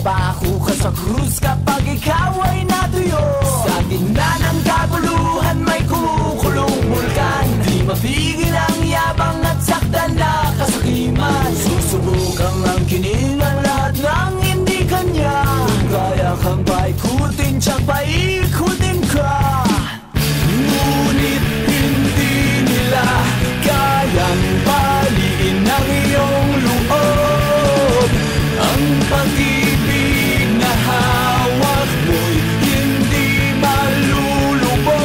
Pako ka sa krus kapag ikaw ay natuyo. Sa gitna ng kaguluhan may kumukulong bulkan. Di mapigil ang yabang at saktan na kasakiman. Susubukang angkinin ang lahat ng hindi kanya. Kung kaya kang paikutin, tiyak paikutin ka. Ngunit hindi nila kayang baliin ang iyong loob. Ang pag-ibig na hawak mo'y hindi malulubog.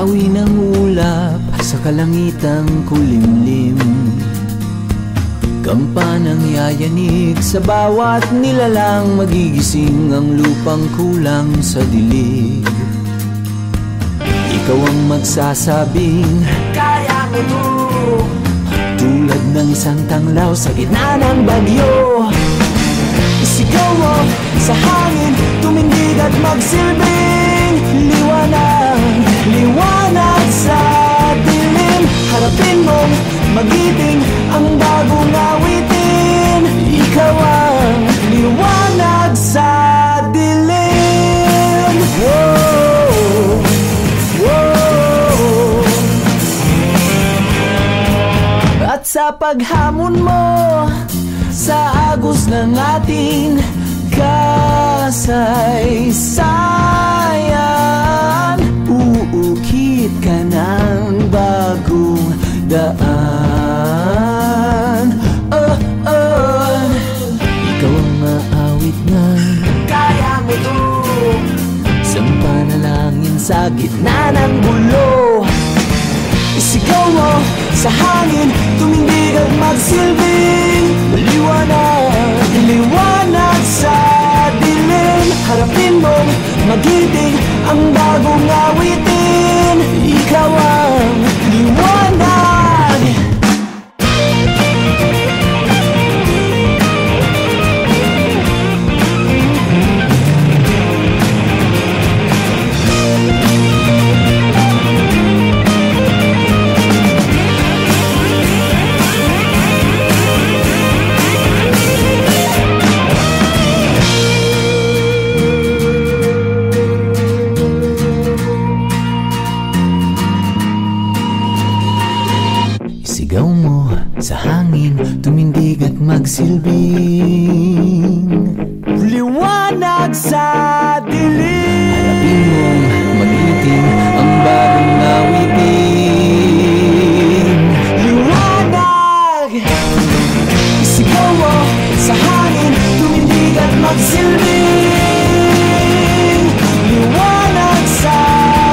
Hawi ng ulap sa kalangitang kulimlim, kampanang yayanig sa bawat nilalang, magigising ang lupang kulang sa dilig. Ikaw ang magsasabing kaya mo to, tulad ng isang tanglaw sa gitna ng bagyo. Isigaw mo sa hangin, tumindig at magsilbing liwanag, liwanag sa dilim. Harapin mong magiting ang bagong awitin, ikaw ang liwanag sa dilim. Whoa, whoa. At sa paghamon mo sa agos ng ating kasaysayan, uukit ka ng bagong daan. Ikaw ang maawit na kaya mo to, isang panalangin sa gitna ng gulo. Isigaw mo sa hangin, tumindig at magsilbing liwanag, liwanag sa dilim. Harapin mong magiting ang bagong awitin, ikaw ang liwanag. Sigaw mo sa hangin, tumindig at magsilbing liwanag sa dilim. Harapin mong magiting ang bagong awitin, liwanag. Sigaw mo sa hangin, tumindig at magsilbing liwanag sa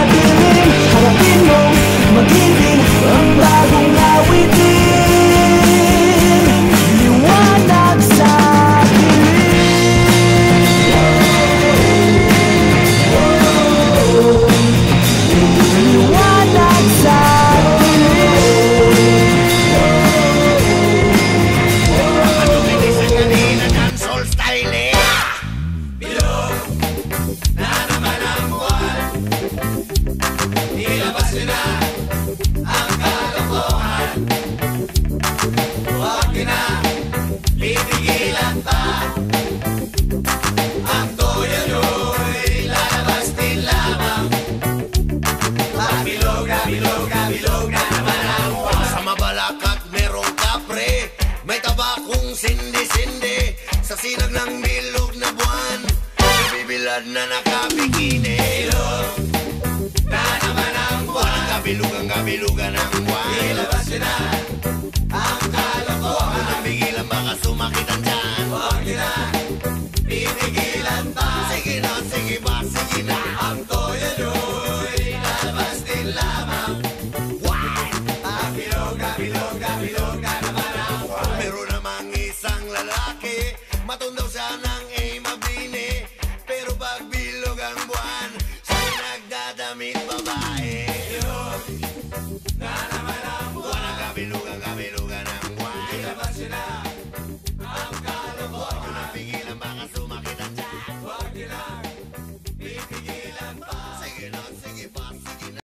dilim. Harapin mong magiting ang bagong awitin, liwanag sa dilim. Liwanag sa dilim. Ano bilisan kanina ng soul style bilog na naman ang buwan, ilabas nyo na ang kalokohan. Huwag nyo na pipigilan pa, ang toyo nyo'y lalabas din lamang. Bilog na naman ang buwan. Sa Mabalacat merong kapre, may tabakong sindi-sindi, sa sinag ng bilog na buwan, may bibilad na nakabikini. Bilog na naman ang buwan, ang kabilugan ng buwan. Ilabas nyo na ang kalokohan. Huwag nang bigilan, baka sumakit ang tiyan. Huwag nyo na pinigilan pa. Sige na, sige ba, sige na. Ang toyo nyo'y lalabas din lamang. Bilog na naman ang buwan. Meron namang isang lalaki, matundaw siya ng mabini, pero pag bilog ang buwan, siya'y nagdadamit babae. Bilog na naman ang buwan, ang kabilugan ng buwan. Ilabas nyo na ang kalokohan. Huwag nyo nang pigilan, baka sumakit ang tiyan. Huwag nyo nang pipigilan pa. Sige na, sige pa.